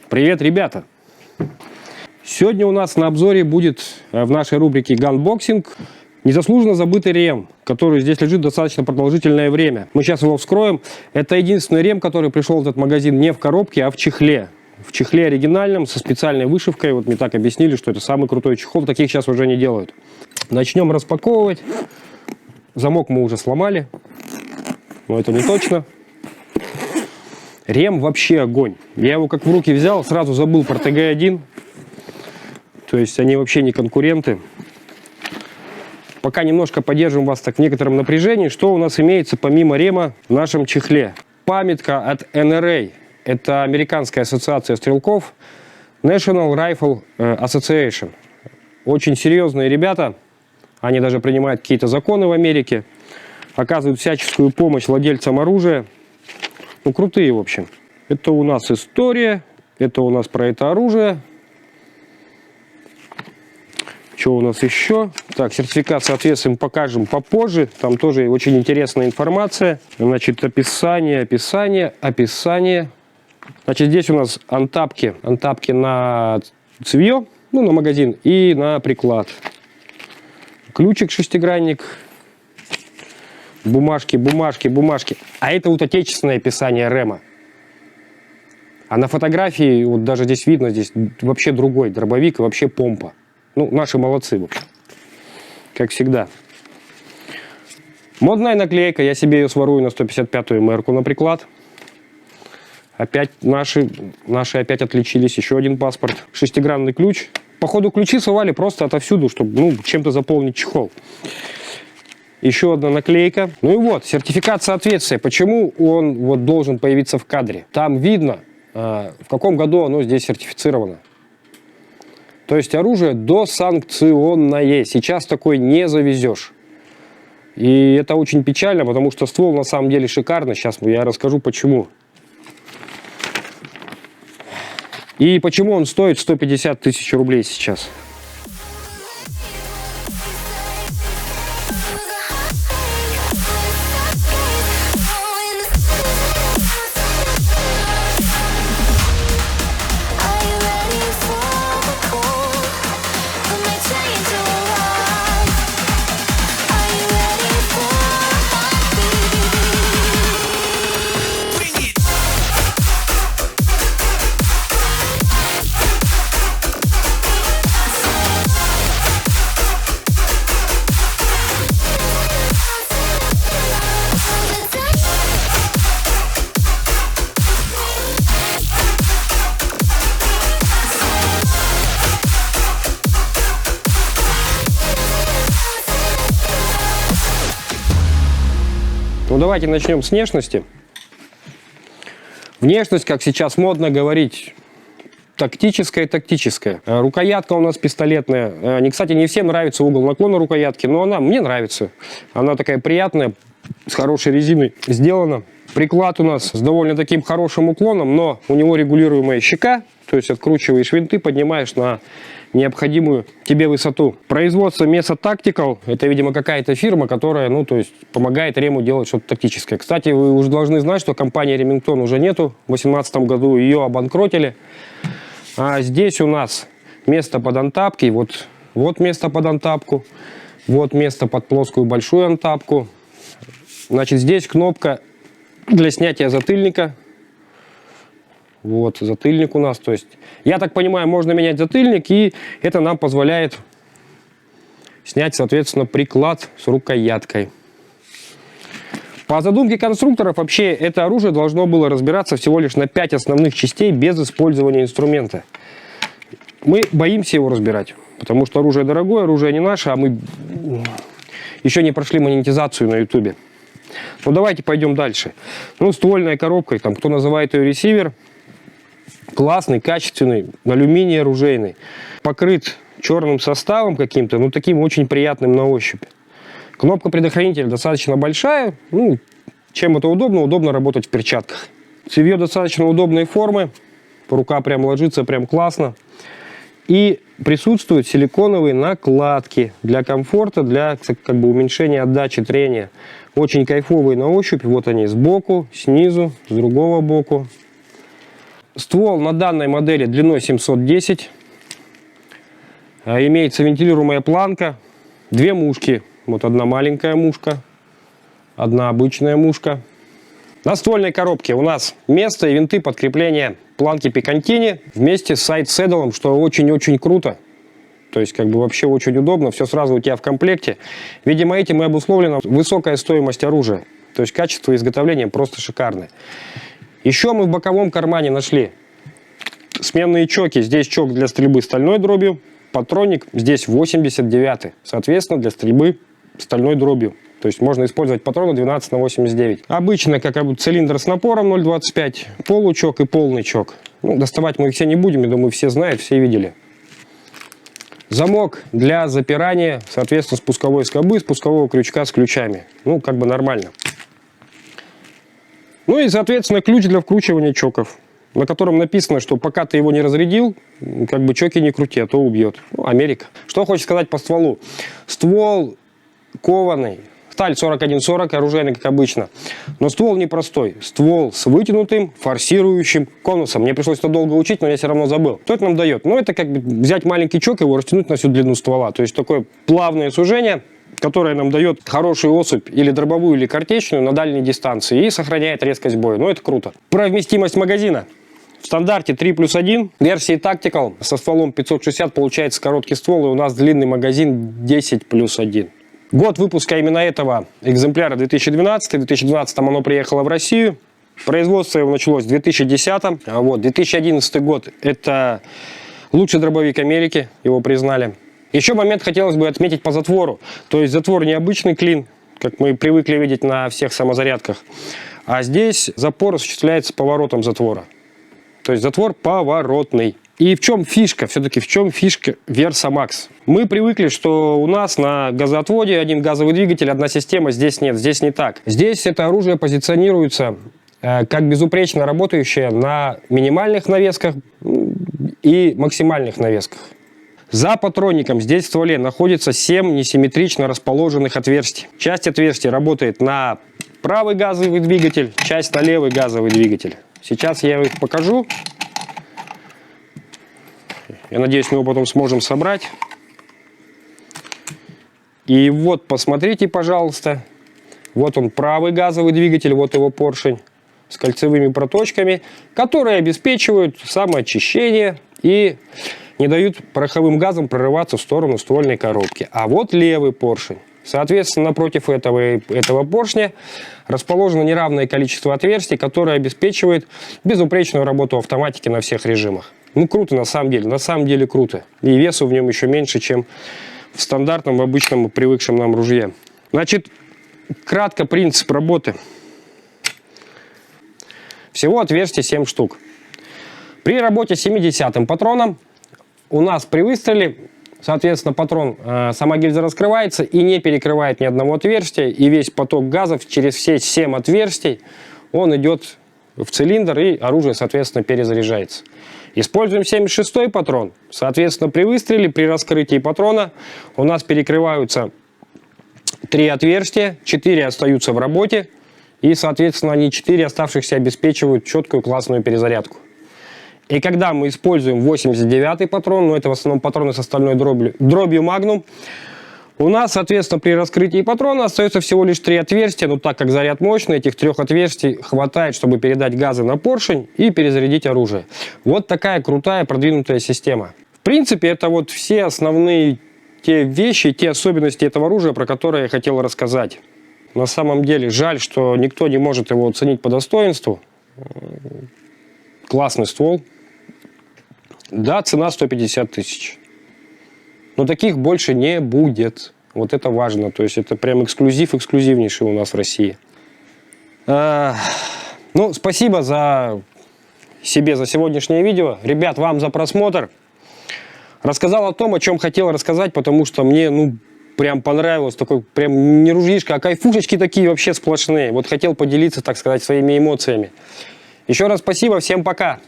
Привет, ребята! Сегодня у нас на обзоре будет в нашей рубрике «Ганбоксинг» незаслуженно забытый рем, который здесь лежит достаточно продолжительное время. Мы сейчас его вскроем. Это единственный рем, который пришел в этот магазин не в коробке, а в чехле. В чехле оригинальном, со специальной вышивкой. Вот мне так объяснили, что это самый крутой чехол. Таких сейчас уже не делают. Начнем распаковывать. Замок мы уже сломали. Но это не точно. Рем вообще огонь. Я его как в руки взял, сразу забыл про ТГ-1. То есть они вообще не конкуренты. Пока немножко поддержим вас так в некотором напряжении. Что у нас имеется помимо рема в нашем чехле? Памятка от NRA. Это Американская ассоциация стрелков. National Rifle Association. Очень серьезные ребята. Они даже принимают какие-то законы в Америке. Оказывают всяческую помощь владельцам оружия. Ну, крутые, в общем. Это у нас история. Это у нас про это оружие. Что у нас еще? Так, сертификат соответствия мы покажем попозже. Там тоже очень интересная информация. Значит, описание. Значит, здесь у нас антапки. Антапки на цевье, ну, на магазин, и на приклад. Ключик, шестигранник. Бумажки. А это вот отечественное описание рема. А на фотографии, вот даже здесь видно, здесь вообще другой дробовик и вообще помпа. Ну, наши молодцы, в общем. Как всегда. Модная наклейка. Я себе ее сворую на 155-ю МР-ку на приклад. Опять наши опять отличились. Еще один паспорт. Шестигранный ключ. Походу, ключи совали просто отовсюду, чтобы, ну, чем-то заполнить чехол. Еще одна наклейка. Ну и вот, сертификат соответствия. Почему он вот должен появиться в кадре? Там видно, в каком году оно здесь сертифицировано. То есть оружие досанкционное. Сейчас такой не завезешь. И это очень печально, потому что ствол на самом деле шикарный. Сейчас я расскажу почему. И почему он стоит 150 тысяч рублей сейчас. Ну, давайте начнем с внешности. Внешность, как сейчас модно говорить, тактическая. Рукоятка у нас пистолетная. Кстати, не всем нравится угол наклона рукоятки, но мне нравится. Она такая приятная, с хорошей резиной сделана. Приклад у нас с довольно таким хорошим уклоном, но у него регулируемая щека. То есть откручиваешь винты, поднимаешь на необходимую тебе высоту. Производство Mesa Tactical. Это, видимо, какая-то фирма, которая, ну, то есть помогает рему делать что-то тактическое. Кстати, вы уже должны знать, что компании Remington уже нету. В 2018 году ее обанкротили. А здесь у нас место под антапки. Вот место под антапку. Вот место под плоскую большую антапку. Значит, здесь кнопка для снятия затыльника. Вот, затыльник у нас. То есть, я так понимаю, можно менять затыльник, и это нам позволяет снять, соответственно, приклад с рукояткой. По задумке конструкторов, вообще, это оружие должно было разбираться всего лишь на 5 основных частей без использования инструмента. Мы боимся его разбирать, потому что оружие дорогое, оружие не наше, а мы еще не прошли монетизацию на YouTube. Ну, давайте пойдем дальше. Ну, ствольная коробка, там, кто называет ее ресивер. Классный, качественный, алюминий оружейный. Покрыт черным составом каким-то, ну, таким очень приятным на ощупь. Кнопка предохранителя достаточно большая. Ну, чем это удобно? Удобно работать в перчатках. Цевье достаточно удобной формы. Рука прям ложится, прям классно. И присутствуют силиконовые накладки для комфорта, для как бы уменьшения отдачи трения. Очень кайфовые на ощупь. Вот они сбоку, снизу, с другого боку. Ствол на данной модели длиной 710. Имеется вентилируемая планка. Две мушки. Вот одна маленькая мушка, одна обычная мушка. На ствольной коробке у нас место и винты подкрепления планки Picatinny вместе с сайд-седлом, что очень-очень круто. То есть, как бы вообще очень удобно, все сразу у тебя в комплекте. Видимо, этим и обусловлена высокая стоимость оружия. То есть, качество изготовления просто шикарное. Еще мы в боковом кармане нашли сменные чоки. Здесь чок для стрельбы стальной дробью, патронник здесь 89, соответственно, для стрельбы стальной дробью. То есть можно использовать патроны 12 на 89. Обычно, как цилиндр с напором 0,25, получок и полный чок. Ну, доставать мы их все не будем, я думаю, все знают, все видели. Замок для запирания, соответственно, спусковой скобы, спускового крючка с ключами. Ну, как бы нормально. Ну и, соответственно, ключ для вкручивания чоков, на котором написано, что пока ты его не разрядил, как бы чоки не крути, а то убьет. Ну, Америка. Что хочешь сказать по стволу? Ствол кованый. Сталь 4140, оружейный, как обычно. Но ствол непростой. Ствол с вытянутым, форсирующим конусом. Мне пришлось это долго учить, но я все равно забыл. Что это нам дает? Ну, это как бы взять маленький чок и его растянуть на всю длину ствола. То есть такое плавное сужение, которое нам дает хорошую особь, или дробовую, или картечную, на дальней дистанции. И сохраняет резкость боя. Ну, это круто. Про вместимость магазина. В стандарте 3+1, версии Tactical со стволом 560 получается короткий ствол, и у нас длинный магазин 10+1. Год выпуска именно этого экземпляра 2012. В 2012 оно приехало в Россию. Производство его началось в 2010. А вот 2011 год – это лучший дробовик Америки, его признали. Еще момент хотелось бы отметить по затвору. То есть затвор не обычный клин, как мы привыкли видеть на всех самозарядках. А здесь запор осуществляется поворотом затвора. То есть затвор поворотный. И в чем фишка? Все-таки в чем фишка Versa Max? Мы привыкли, что у нас на газоотводе один газовый двигатель, одна система. Здесь нет, здесь не так. Здесь это оружие позиционируется как безупречно работающее на минимальных навесках и максимальных навесках. За патронником здесь в стволе находится 7 несимметрично расположенных отверстий. Часть отверстий работает на правый газовый двигатель, часть на левый газовый двигатель. Сейчас я их покажу. Я надеюсь, мы его потом сможем собрать. И вот, посмотрите, пожалуйста. Вот он, правый газовый двигатель, вот его поршень с кольцевыми проточками, которые обеспечивают самоочищение и не дают пороховым газам прорываться в сторону ствольной коробки. А вот левый поршень. Соответственно, напротив этого поршня расположено неравное количество отверстий, которое обеспечивает безупречную работу автоматики на всех режимах. Ну, круто на самом деле круто. И весу в нем еще меньше, чем в стандартном, в обычном, привыкшем нам ружье. Значит, кратко принцип работы. Всего отверстий 7 штук. При работе с 70-м патроном у нас при выстреле, соответственно, патрон, сама гильза раскрывается и не перекрывает ни одного отверстия. И весь поток газов через все 7 отверстий, он идет в цилиндр, и оружие, соответственно, перезаряжается. Используем 76-й патрон. Соответственно, при выстреле, при раскрытии патрона у нас перекрываются 3 отверстия, 4 остаются в работе, и, соответственно, они 4 оставшихся обеспечивают четкую классную перезарядку. И когда мы используем 89-й патрон, но это в основном патроны с стальной дробью Magnum, у нас, соответственно, при раскрытии патрона остается всего лишь 3 отверстия, но так как заряд мощный, этих 3 отверстий хватает, чтобы передать газы на поршень и перезарядить оружие. Вот такая крутая продвинутая система. В принципе, это вот все основные те вещи, те особенности этого оружия, про которые я хотел рассказать. На самом деле, жаль, что никто не может его оценить по достоинству. Классный ствол. Да, цена 150 тысяч. Но таких больше не будет. Вот это важно. То есть это прям эксклюзив, эксклюзивнейший у нас в России. Ну, спасибо за сегодняшнее видео. Ребят, вам за просмотр. Рассказал о том, о чем хотел рассказать, потому что мне, прям понравилось. Такой прям не ружьишка, а кайфушечки такие вообще сплошные. Вот хотел поделиться, так сказать, своими эмоциями. Еще раз спасибо, всем пока.